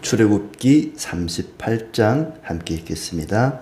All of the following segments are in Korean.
출애굽기 38장 함께 읽겠습니다.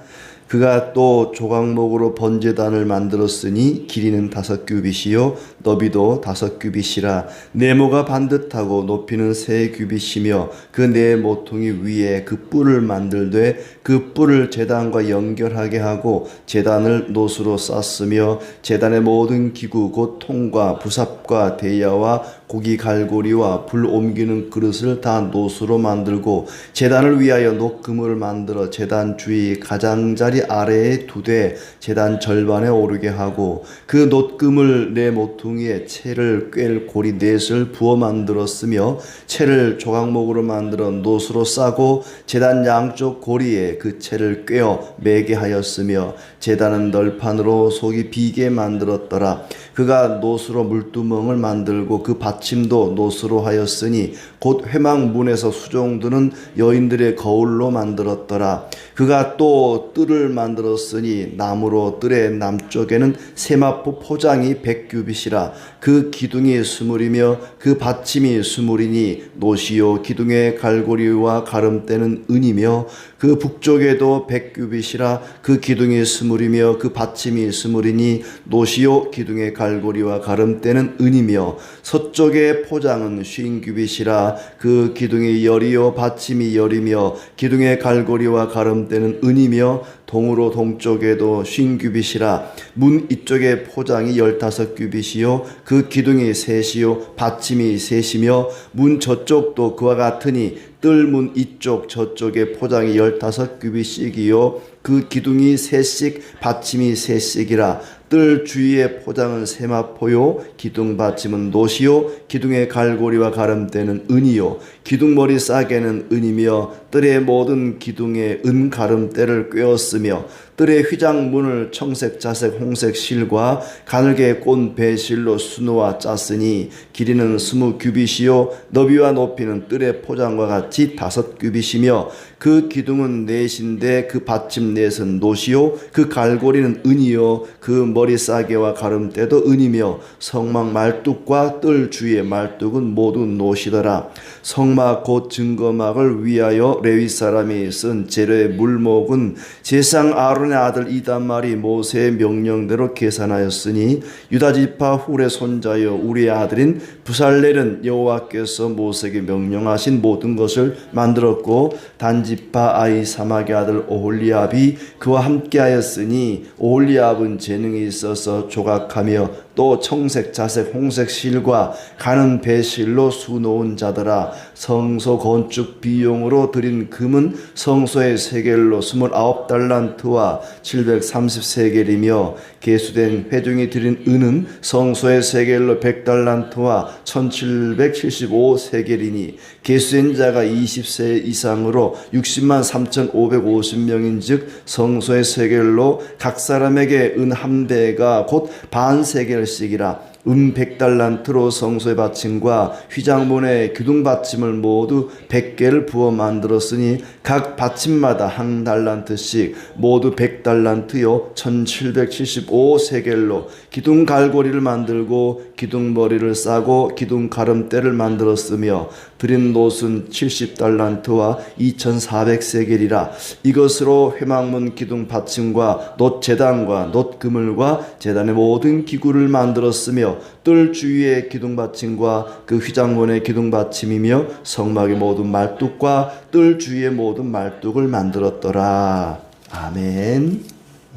그가 또 조각목으로 번제단을 만들었으니 길이는 5규빗이요 너비도 5규빗이라 네모가 반듯하고 높이는 3규빗이며 그 네 모퉁이 위에 그 뿔을 만들되 그 뿔을 제단과 연결하게 하고 제단을 노수로 쌌으며 제단의 모든 기구 곧 통과 부삽과 대야와 고기 갈고리와 불 옮기는 그릇을 다 노수로 만들고 제단을 위하여 녹그물을 만들어 제단 주위 가장자리 아래에 두되 제단 절반에 오르게 하고 그 녹금을 네 모퉁이에 채를 꿰 고리 넷을 부어 만들었으며 채를 조각목으로 만들어 노수로 싸고 제단 양쪽 고리에 그 채를 꿰어 매게 하였으며 제단은 널판으로 속이 비게 만들었더라. 그가 노수로 물두멍을 만들고 그 받침도 노수로 하였으니 곧 회막문에서 수종드는 여인들의 거울로 만들었더라. 그가 또 뜰을 만들었으니 나무로 뜰의 남쪽에는 세마포 포장이 100규빗이라 그 기둥이 20이며 그 받침이 20이니 노시요 기둥의 갈고리와 가름대는 은이며 그 북쪽에도 100규빗이라 그 기둥이 20이며 그 받침이 20이니 노시요 기둥의 갈고리와 가름대는 은이며 서쪽의 포장은 50규빗이라 그 기둥이 열이요 받침이 열이며 기둥의 갈고리와 가름대는 은이며 동으로 동쪽에도 50규빗이라 문 이쪽의 포장이 15규빗이요 그 기둥이 셋이요 받침이 셋이며 문 저쪽도 그와 같으니 뜰문 이쪽 저쪽의 포장이 15규빗씩이요 그 기둥이 셋씩 받침이 셋씩이라 뜰 주위의 포장은 세마포요 기둥 받침은 노시요 기둥의 갈고리와 가름대는 은이요 기둥머리 싸개는 은이며 뜰의 모든 기둥에 은 가름대를 꿰었으며 뜰의 휘장문을 청색 자색 홍색 실과 가늘게 꼰 배실로 수놓아 짰으니 길이는 20규빗이요 너비와 높이는 뜰의 포장과 같이 5규빗이며 그 기둥은 넷인데 그 받침 넷은 노시요 그 갈고리는 은이요 그 머리 싸개와 가름대도 은이며 성막 말뚝과 뜰 주위의 말뚝은 모두 노시더라. 성막 곧 증거막을 위하여 레위 사람이 쓴 재료의 물목은 제상 아론의 아들 이단말이 모세의 명령대로 계산하였으니 유다지파 훌의 손자여 우리의 아들인 부살렐은 여호와께서 모세에게 명령하신 모든 것을 만들었고 단지파 아히사막의 아들 오홀리압이 그와 함께하였으니 오홀리압은 재능이 있어서 조각하며 또 청색 자색 홍색 실과 가는 배실로 수놓은 자더라. 성소 건축 비용으로 드린 금은 성소의 세겔로 29달란트와 730세겔이며 계수된 회중이 드린 은은 성소의 세겔로 100달란트와 1775세겔이니 계수된 자가 20세 이상으로 60만 3,550명인 즉 성소의 세겔로 각 사람에게 은 한 배가 곧 반 세겔씩이라. 100달란트로 성소의 받침과 휘장문의 기둥 받침을 모두 100개를 부어 만들었으니 각 받침마다 한 달란트씩 모두 100달란트요 1775세겔로 기둥 갈고리를 만들고 기둥 머리를 싸고 기둥 가름대를 만들었으며 드린 놋은 70달란트와 2400세겔이라. 이것으로 회막문 기둥 받침과 놋 제단과 놋 그물과 제단의 모든 기구를 만들었으며 뜰 주위의 기둥 받침과 그 휘장문의 기둥 받침이며 성막의 모든 말뚝과 뜰 주위의 모든 말뚝을 만들었더라. 아멘.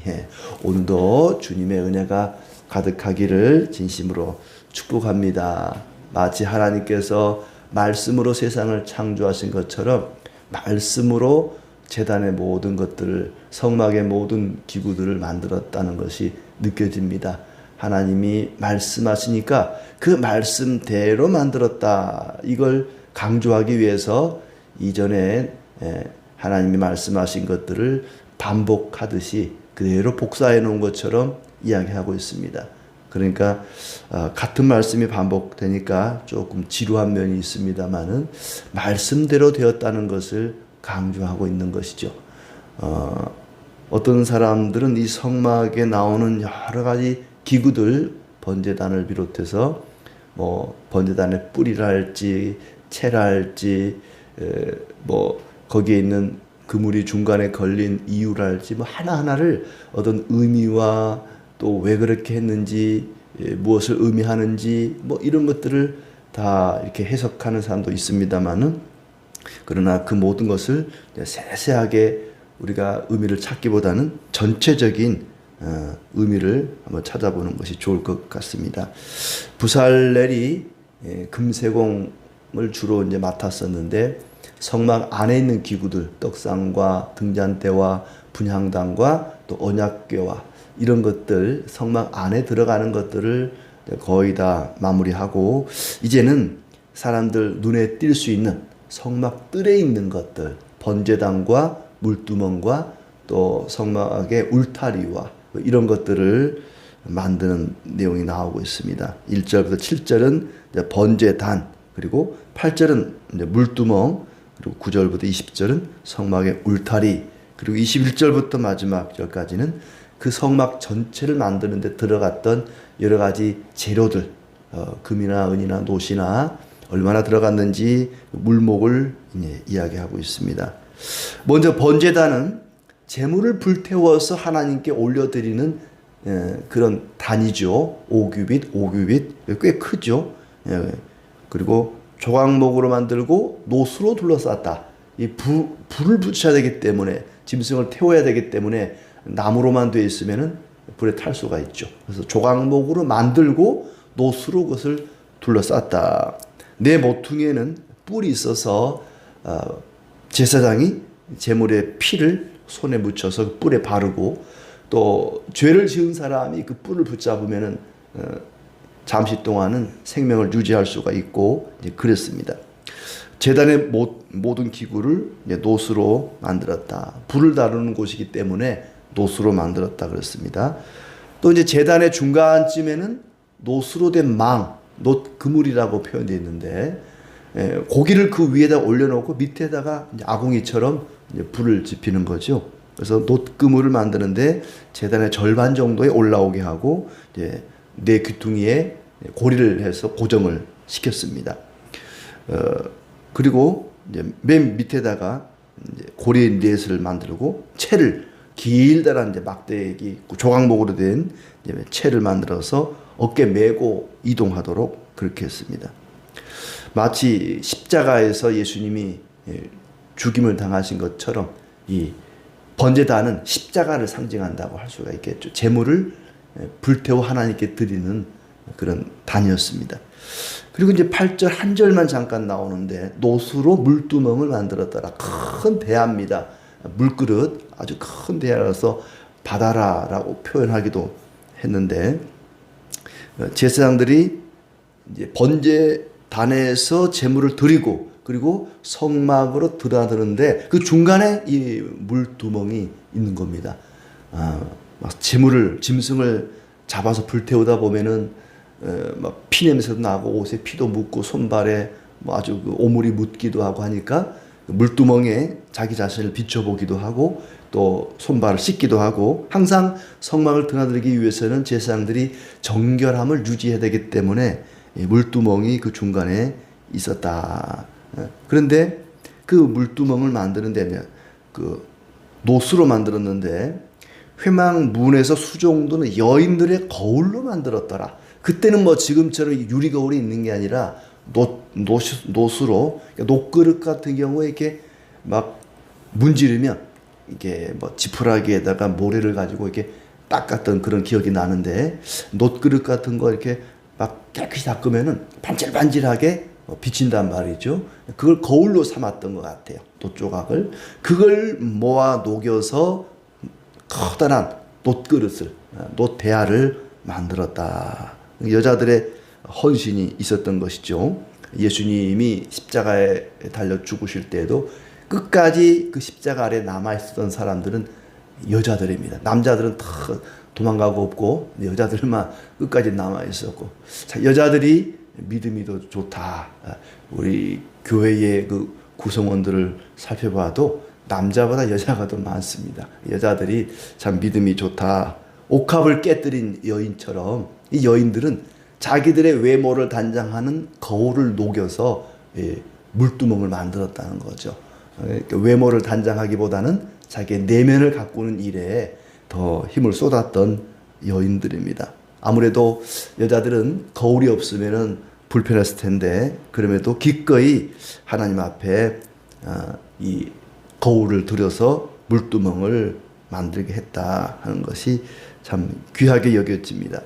예, 오늘도 주님의 은혜가 가득하기를 진심으로 축복합니다. 마치 하나님께서 말씀으로 세상을 창조하신 것처럼 말씀으로 제단의 모든 것들을 성막의 모든 기구들을 만들었다는 것이 느껴집니다. 하나님이 말씀하시니까 그 말씀대로 만들었다. 이걸 강조하기 위해서 이전에 하나님이 말씀하신 것들을 반복하듯이 그대로 복사해 놓은 것처럼 이야기하고 있습니다. 그러니까 같은 말씀이 반복되니까 조금 지루한 면이 있습니다만은 말씀대로 되었다는 것을 강조하고 있는 것이죠. 어떤 사람들은 이 성막에 나오는 여러 가지 기구들, 번제단을 비롯해서 번제단의 뿔이라 할지 채라 할지 뭐 거기에 있는 그물이 중간에 걸린 이유랄지 뭐 하나하나를 어떤 의미와 또 왜 그렇게 했는지 무엇을 의미하는지 뭐 이런 것들을 다 이렇게 해석하는 사람도 있습니다만은, 그러나 그 모든 것을 세세하게 우리가 의미를 찾기보다는 전체적인 의미를 한번 찾아보는 것이 좋을 것 같습니다. 부살렐이 금세공을 주로 이제 맡았었는데, 성막 안에 있는 기구들, 떡상과 등잔대와 분향단과 또 언약궤와 이런 것들, 성막 안에 들어가는 것들을 거의 다 마무리하고, 이제는 사람들 눈에 띌 수 있는 성막 뜰에 있는 것들, 번제단과 물두멍과 또 성막의 울타리와 이런 것들을 만드는 내용이 나오고 있습니다. 1절부터 7절은 번제단, 그리고 8절은 물두멍, 그리고 9절부터 20절은 성막의 울타리, 그리고 21절부터 마지막 절까지는 그 성막 전체를 만드는 데 들어갔던 여러 가지 재료들, 금이나 은이나 노시나 얼마나 들어갔는지 물목을 이야기하고 있습니다. 먼저 번제단은 제물을 불태워서 하나님께 올려드리는 그런 단이죠. 5규빗 꽤 크죠. 그리고 조각목으로 만들고 노수로 둘러쌌다. 이 불을 붙여야 되기 때문에, 짐승을 태워야 되기 때문에 나무로만 되어 있으면은 불에 탈 수가 있죠. 그래서 조각목으로 만들고 노수로 그것을 둘러쌌다. 내 모퉁이에는 뿔이 있어서 제사장이 제물의 피를 손에 묻혀서 뿔에 바르고, 또 죄를 지은 사람이 그 뿔을 붙잡으면은 잠시 동안은 생명을 유지할 수가 있고 그랬습니다. 제단의 모든 기구를 노수로 만들었다. 불을 다루는 곳이기 때문에 노수로 만들었다 그랬습니다. 또 이제 제단의 중간쯤에는 노수로 된 망, 놋그물이라고 표현되어 있는데, 고기를 그 위에다 올려놓고 밑에다가 이제 아궁이처럼 이제 불을 지피는 거죠. 그래서 놋그물을 만드는데 제단의 절반 정도에 올라오게 하고 이제 네 귀퉁이에 고리를 해서 고정을 시켰습니다. 그리고 이제 맨 밑에다가 이제 고리 넷을 만들고 채를 길다란 이제 막대기 조각목으로 된 이제 채를 만들어서 어깨 메고 이동하도록 그렇게 했습니다. 마치 십자가에서 예수님이 죽임을 당하신 것처럼 이 번제단은 십자가를 상징한다고 할 수가 있겠죠. 제물을 불태워 하나님께 드리는 그런 단이었습니다. 그리고 이제 8절 한 절만 잠깐 나오는데, 노수로 물두멍을 만들었더라. 큰 대야입니다. 물그릇, 아주 큰 대야라서 바다라라고 표현하기도 했는데, 제사장들이 이제 번제단에서 제물을 드리고 그리고 성막으로 드나드는데 그 중간에 이 물두멍이 있는 겁니다. 막 짐승을 잡아서 불태우다 보면은 막 피냄새도 나고 옷에 피도 묻고 손발에 뭐 아주 오물이 묻기도 하고 하니까 물두멍에 자기 자신을 비춰보기도 하고 또 손발을 씻기도 하고, 항상 성막을 드나들기 위해서는 제사장들이 정결함을 유지해야 되기 때문에 물두멍이 그 중간에 있었다. 그런데 그 물두멍을 만드는데 그 노수로 만들었는데, 회막문에서 수종도는 여인들의 거울로 만들었더라. 그때는 뭐 지금처럼 유리 거울이 있는 게 아니라 노수로, 녹그릇 같은 경우에 이렇게 막 문지르면 이게 뭐 지푸라기에다가 모래를 가지고 이렇게 닦았던 그런 기억이 나는데, 놋그릇 같은 거 이렇게 막 깨끗이 닦으면은 반질반질하게 비친단 말이죠. 그걸 거울로 삼았던 것 같아요. 놋조각을. 그걸 모아 녹여서 커다란 놋그릇을, 놋대야를 만들었다. 여자들의 헌신이 있었던 것이죠. 예수님이 십자가에 달려 죽으실 때에도 끝까지 그 십자가 아래 남아있었던 사람들은 여자들입니다. 남자들은 다 도망가고 없고 여자들만 끝까지 남아있었고, 자, 여자들이 믿음이 더 좋다. 우리 교회의 그 구성원들을 살펴봐도 남자보다 여자가 더 많습니다. 여자들이 참 믿음이 좋다. 옥합을 깨뜨린 여인처럼 이 여인들은 자기들의 외모를 단장하는 거울을 녹여서 물두멍을 만들었다는 거죠. 외모를 단장하기보다는 자기의 내면을 가꾸는 일에 더 힘을 쏟았던 여인들입니다. 아무래도 여자들은 거울이 없으면은 불편했을 텐데 그럼에도 기꺼이 하나님 앞에 이 거울을 들여서 물두멍을 만들게 했다 하는 것이 참 귀하게 여겨집니다.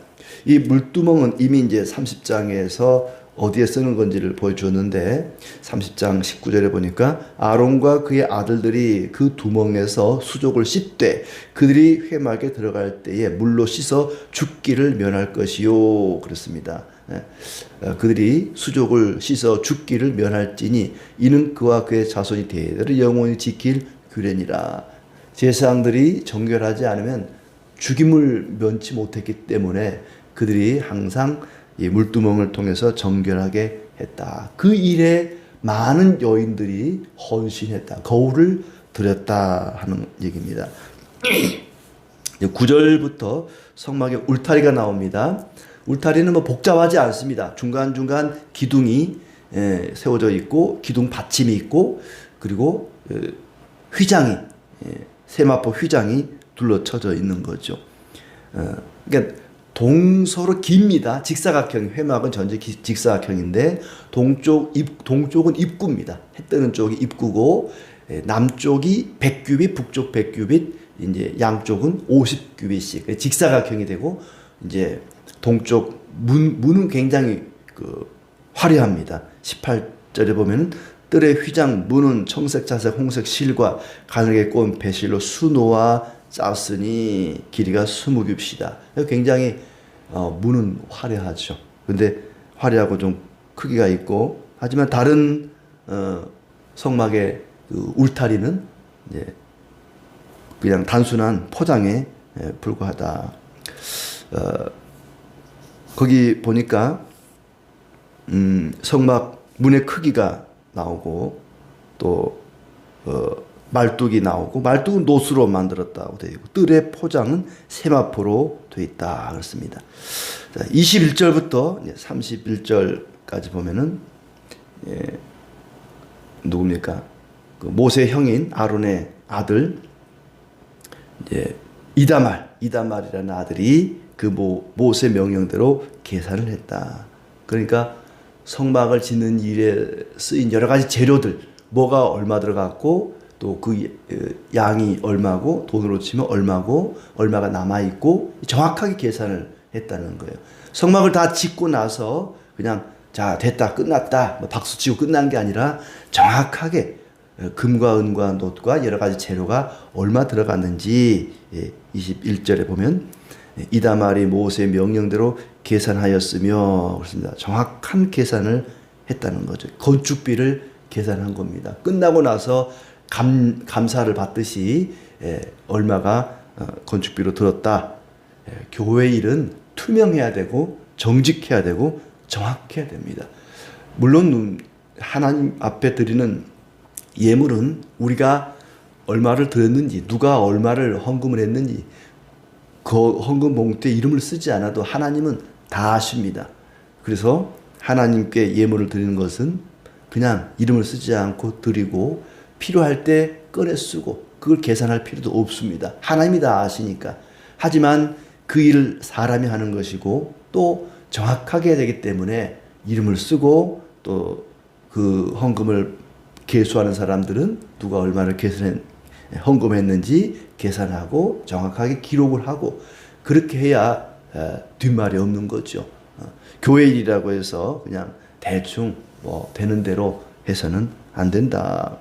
이 물두멍은 이미 이제 30장에서 어디에 쓰는 건지를 보여주었는데 30장 19절에 보니까 아론과 그의 아들들이 그 두멍에서 수족을 씻되 그들이 회막에 들어갈 때에 물로 씻어 죽기를 면할 것이요 그렇습니다. 그들이 수족을 씻어 죽기를 면할지니 이는 그와 그의 자손이 대대로 영원히 지킬 규례니라. 제사장들이 정결하지 않으면 죽임을 면치 못했기 때문에 그들이 항상 이 물두멍을 통해서 정결하게 했다. 그 일에 많은 여인들이 헌신했다. 거울을 드렸다 하는 얘기입니다. 9절부터 성막에 울타리가 나옵니다. 울타리는 뭐 복잡하지 않습니다. 중간중간 기둥이 세워져 있고 기둥 받침이 있고 그리고 휘장이 세마포 휘장이 둘러쳐져 있는 거죠. 그러니까 동서로 깁니다. 직사각형, 회막은 전체 직사각형인데 동쪽은 입구입니다. 해 뜨는 쪽이 입구고 남쪽이 100규빗, 북쪽 100규빗, 이제 양쪽은 50규빗씩 직사각형이 되고 이제 동쪽 문은 굉장히 화려합니다. 18절에 보면은 뜰의 휘장 문은 청색, 자색, 홍색 실과 가늘게 꼰 배실로 수놓아 짰으니 길이가 20규빗이다. 굉장히 문은 화려하죠. 근데 화려하고 좀 크기가 있고 하지만 다른 성막의 그 울타리는 이제 그냥 단순한 포장에 불과하다. 거기 보니까 성막 문의 크기가 나오고 또 말뚝이 나오고 말뚝은 노수로 만들었다고 되어 있고 뜰의 포장은 세마포로 되어 있다 그렇습니다. 21절부터 31절까지 보면은 누굽니까? 그 모세 형인 아론의 아들 이다말이라는 아들이 그 모세 명령대로 계산을 했다. 그러니까 성막을 짓는 일에 쓰인 여러 가지 재료들 뭐가 얼마 들어갔고 또 그 양이 얼마고 돈으로 치면 얼마고 얼마가 남아있고 정확하게 계산을 했다는 거예요. 성막을 다 짓고 나서 그냥 자 됐다 끝났다 박수치고 끝난 게 아니라 정확하게 금과 은과 놋과 여러 가지 재료가 얼마 들어갔는지 21절에 보면 이다말이 모세의 명령대로 계산하였으며 그렇습니다. 정확한 계산을 했다는 거죠. 건축비를 계산한 겁니다. 끝나고 나서 감사를 받듯이 얼마가 건축비로 들었다. 교회 일은 투명해야 되고 정직해야 되고 정확해야 됩니다. 물론 하나님 앞에 드리는 예물은 우리가 얼마를 드렸는지 누가 얼마를 헌금을 했는지 그 헌금 봉투에 이름을 쓰지 않아도 하나님은 다 아십니다. 그래서 하나님께 예물을 드리는 것은 그냥 이름을 쓰지 않고 드리고 필요할 때 꺼내 쓰고 그걸 계산할 필요도 없습니다. 하나님이 다 아시니까. 하지만 그 일을 사람이 하는 것이고 또 정확하게 해야 되기 때문에 이름을 쓰고 또 그 헌금을 계수하는 사람들은 누가 얼마를 헌금했는지 계산하고 정확하게 기록을 하고 그렇게 해야 뒷말이 없는 거죠. 교회 일이라고 해서 그냥 대충 되는 대로 해서는 안 된다.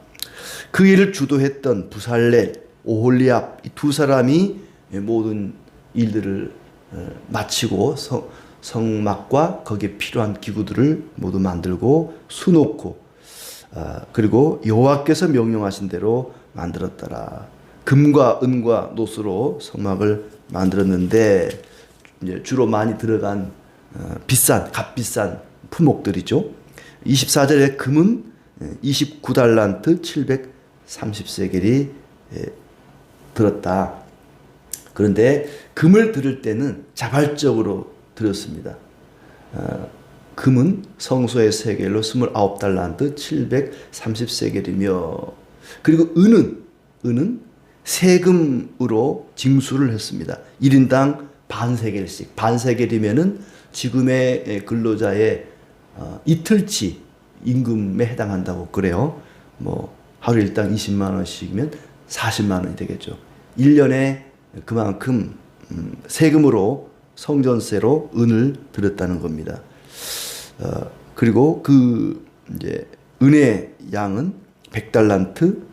그 일을 주도했던 부살렐, 오홀리압 이 두 사람이 모든 일들을 마치고 성막과 거기에 필요한 기구들을 모두 만들고 수놓고 그리고 여호와께서 명령하신 대로 만들었더라. 금과 은과 노수로 성막을 만들었는데 이제 주로 많이 들어간 값비싼 품목들이죠. 24절에 금은 29달란트 730세겔이 들었다. 그런데 금을 들을 때는 자발적으로 들었습니다. 금은 성소의 세겔로 29달란트 730세겔이며 그리고 은은 세금으로 징수를 했습니다. 1인당 반세겔씩. 반세겔이면은 지금의 근로자의 이틀치 임금에 해당한다고 그래요. 뭐 하루 일당 20만 원씩이면 40만 원이 되겠죠. 1년에 그만큼 세금으로 성전세로 은을 들였다는 겁니다. 그리고 이제 은의 양은 100달란트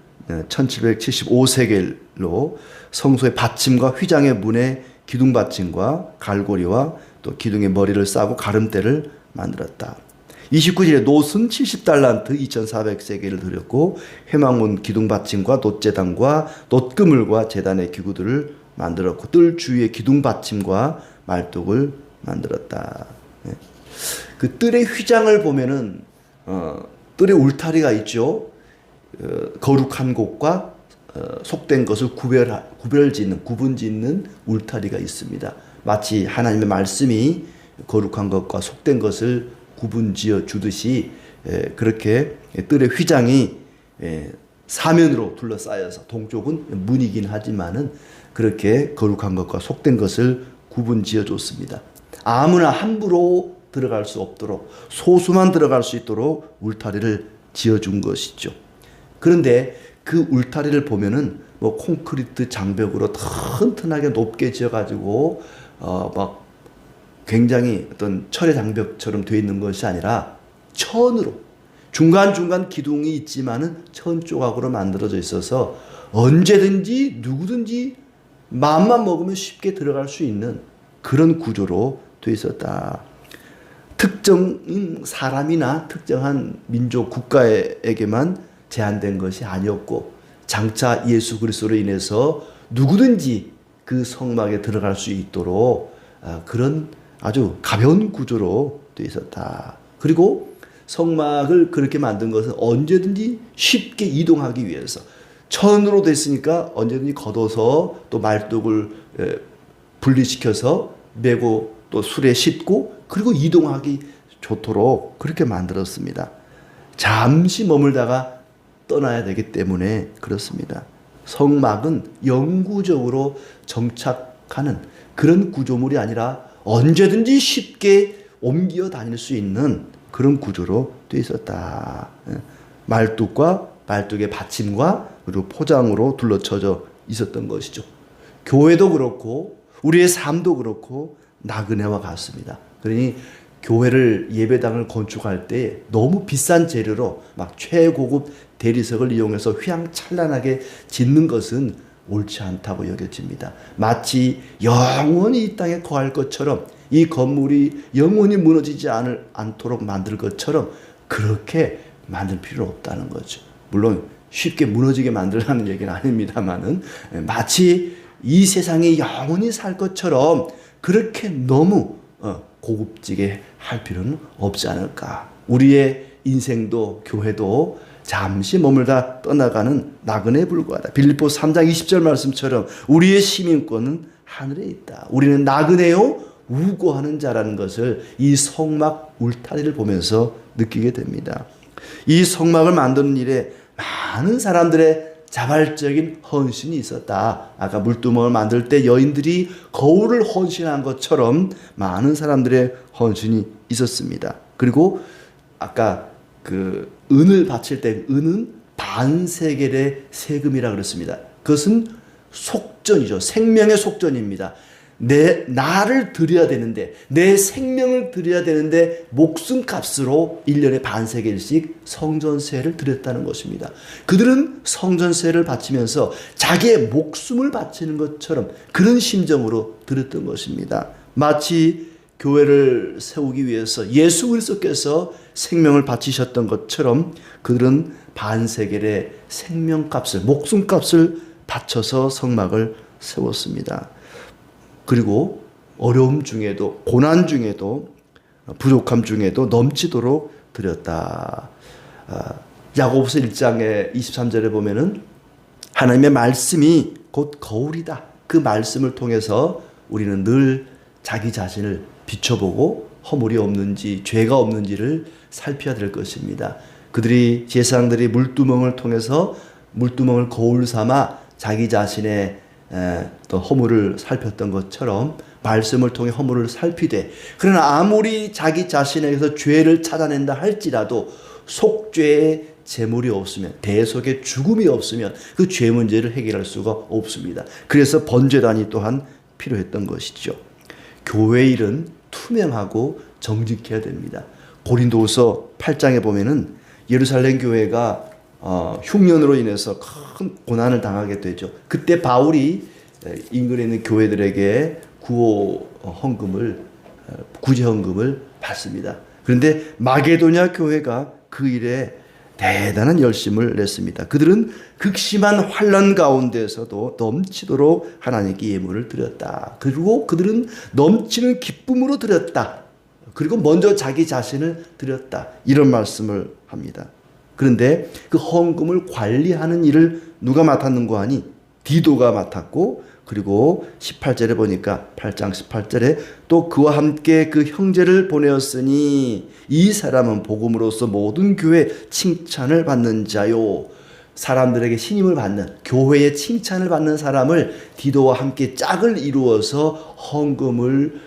1775세겔로 성소의 받침과 휘장의 문에 기둥 받침과 갈고리와 또 기둥의 머리를 싸고 가름대를 만들었다. 29절에 놋은 70달란트 2400세겔을 드렸고 회막문 기둥 받침과 놋제단과 놋그물과 제단의 기구들을 만들었고 뜰 주위에 기둥 받침과 말뚝을 만들었다. 그 뜰의 휘장을 보면은 뜰의 울타리가 있죠. 거룩한 곳과 속된 것을 구분짓는 울타리가 있습니다. 마치 하나님의 말씀이 거룩한 것과 속된 것을 구분지어 주듯이 그렇게 뜰의 휘장이 사면으로 둘러싸여서 동쪽은 문이긴 하지만은 그렇게 거룩한 것과 속된 것을 구분지어 줬습니다. 아무나 함부로 들어갈 수 없도록 소수만 들어갈 수 있도록 울타리를 지어준 것이죠. 그런데 그 울타리를 보면은 뭐 콘크리트 장벽으로 튼튼하게 높게 지어가지고 막 굉장히 어떤 철의 장벽처럼 되어 있는 것이 아니라 천으로 중간중간 기둥이 있지만은 천 조각으로 만들어져 있어서 언제든지 누구든지 마음만 먹으면 쉽게 들어갈 수 있는 그런 구조로 되어 있었다. 특정인 사람이나 특정한 민족 국가에게만 제한된 것이 아니었고 장차 예수 그리스도로 인해서 누구든지 그 성막에 들어갈 수 있도록 그런 아주 가벼운 구조로 되어 있었다. 그리고 성막을 그렇게 만든 것은 언제든지 쉽게 이동하기 위해서 천으로 됐으니까 언제든지 걷어서 또 말뚝을 분리시켜서 메고 또 술에 싣고 그리고 이동하기 좋도록 그렇게 만들었습니다. 잠시 머물다가 떠나야 되기 때문에 그렇습니다. 성막은 영구적으로 정착하는 그런 구조물이 아니라 언제든지 쉽게 옮겨 다닐 수 있는 그런 구조로 되어 있었다. 말뚝과 말뚝의 받침과 그리고 포장으로 둘러쳐져 있었던 것이죠. 교회도 그렇고 우리의 삶도 그렇고 나그네와 같습니다. 그러니 교회를 예배당을 건축할 때 너무 비싼 재료로 막 최고급 대리석을 이용해서 휘황찬란하게 짓는 것은 옳지 않다고 여겨집니다. 마치 영원히 이 땅에 거할 것처럼 이 건물이 영원히 무너지지 않도록 만들 것처럼 그렇게 만들 필요 없다는 거죠. 물론 쉽게 무너지게 만들라는 얘기는 아닙니다만은 마치 이 세상에 영원히 살 것처럼 그렇게 너무 고급지게 할 필요는 없지 않을까. 우리의 인생도 교회도 잠시 머물다 떠나가는 나그네에 불과하다. 빌립보 3장 20절 말씀처럼 우리의 시민권은 하늘에 있다. 우리는 나그네요 우고하는 자라는 것을 이 성막 울타리를 보면서 느끼게 됩니다. 이 성막을 만드는 일에 많은 사람들의 자발적인 헌신이 있었다. 아까 물두멍을 만들 때 여인들이 거울을 헌신한 것처럼 많은 사람들의 헌신이 있었습니다. 그리고 아까 그 은을 바칠 때 은은 반세겔의 세금이라 그랬습니다. 그것은 속전이죠. 생명의 속전입니다. 나를 드려야 되는데 내 생명을 드려야 되는데 목숨값으로 1년에 반세겔씩 성전세를 드렸다는 것입니다. 그들은 성전세를 바치면서 자기의 목숨을 바치는 것처럼 그런 심정으로 드렸던 것입니다. 마치 교회를 세우기 위해서 예수 그리스도께서 생명을 바치셨던 것처럼 그들은 반세겔의 생명값을 목숨값을 바쳐서 성막을 세웠습니다. 그리고 어려움 중에도 고난 중에도 부족함 중에도 넘치도록 드렸다. 야고보서 1장의 23절에 보면은 하나님의 말씀이 곧 거울이다. 그 말씀을 통해서 우리는 늘 자기 자신을 비춰보고 허물이 없는지 죄가 없는지를 살펴야 될 것입니다. 그들이 제사장들이 물두멍을 통해서 물두멍을 거울 삼아 자기 자신의 또 허물을 살폈던 것처럼 말씀을 통해 허물을 살피되, 그러나 아무리 자기 자신에게서 죄를 찾아낸다 할지라도 속죄의 제물이 없으면, 대속의 죽음이 없으면 그 죄 문제를 해결할 수가 없습니다. 그래서 번제단이 또한 필요했던 것이죠. 교회 일은 투명하고 정직해야 됩니다. 고린도후서 8장에 보면은 예루살렘 교회가 흉년으로 인해서 큰 고난을 당하게 되죠. 그때 바울이 인근에 있는 교회들에게 구제 헌금을 받습니다. 그런데 마게도냐 교회가 그 일에 대단한 열심을 냈습니다. 그들은 극심한 환난 가운데서도 넘치도록 하나님께 예물을 드렸다. 그리고 그들은 넘치는 기쁨으로 드렸다. 그리고 먼저 자기 자신을 드렸다. 이런 말씀을 합니다. 그런데 그 헌금을 관리하는 일을 누가 맡았는가 하니 디도가 맡았고, 그리고 18절에 보니까 8장 18절에 또 그와 함께 그 형제를 보내었으니 이 사람은 복음으로서 모든 교회 칭찬을 받는 자요. 사람들에게 신임을 받는, 교회의 칭찬을 받는 사람을 디도와 함께 짝을 이루어서 헌금을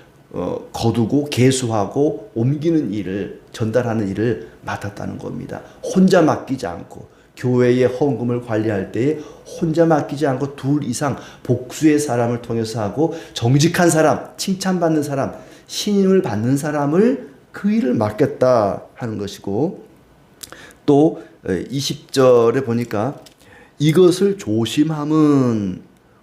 거두고 계수하고 옮기는 일을, 전달하는 일을 맡았다는 겁니다. 혼자 맡기지 않고, 교회의 헌금을 관리할 때에 혼자 맡기지 않고 둘 이상 복수의 사람을 통해서 하고, 정직한 사람, 칭찬받는 사람, 신임을 받는 사람을 그 일을 맡겼다 하는 것이고, 또 20절에 보니까 이것을 조심함은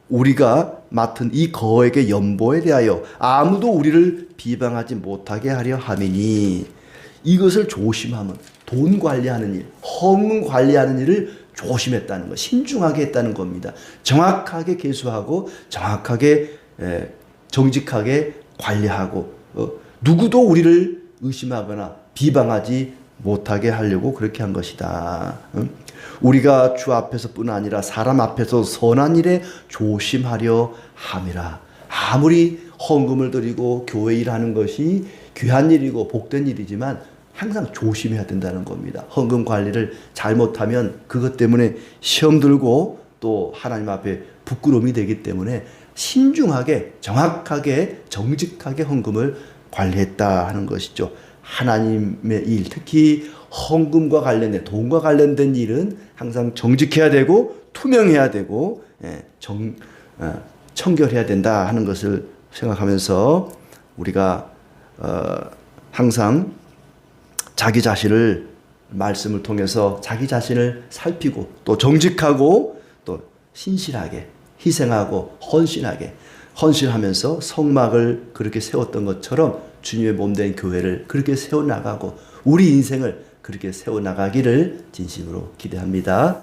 우리가 맡은 이 거액의 연보에 대하여 아무도 우리를 비방하지 못하게 하려 함이니, 이것을 조심함은 돈 관리하는 일, 헌금 관리하는 일을 조심했다는 것, 신중하게 했다는 겁니다. 정확하게 계수하고 정확하게 정직하게 관리하고 누구도 우리를 의심하거나 비방하지 못하게 하려고 그렇게 한 것이다. 우리가 주 앞에서뿐 아니라 사람 앞에서 선한 일에 조심하려 함이라. 아무리 헌금을 드리고 교회 일하는 것이 귀한 일이고 복된 일이지만 항상 조심해야 된다는 겁니다. 헌금 관리를 잘못하면 그것 때문에 시험 들고 또 하나님 앞에 부끄러움이 되기 때문에 신중하게, 정확하게, 정직하게 헌금을 관리했다 하는 것이죠. 하나님의 일, 특히 헌금과 관련된, 돈과 관련된 일은 항상 정직해야 되고 투명해야 되고 청결해야 된다 하는 것을 생각하면서 우리가 항상 자기 자신을, 말씀을 통해서 자기 자신을 살피고 또 정직하고 또 신실하게 희생하고 헌신하면서 성막을 그렇게 세웠던 것처럼 주님의 몸된 교회를 그렇게 세워나가고 우리 인생을 그렇게 세워나가기를 진심으로 기대합니다.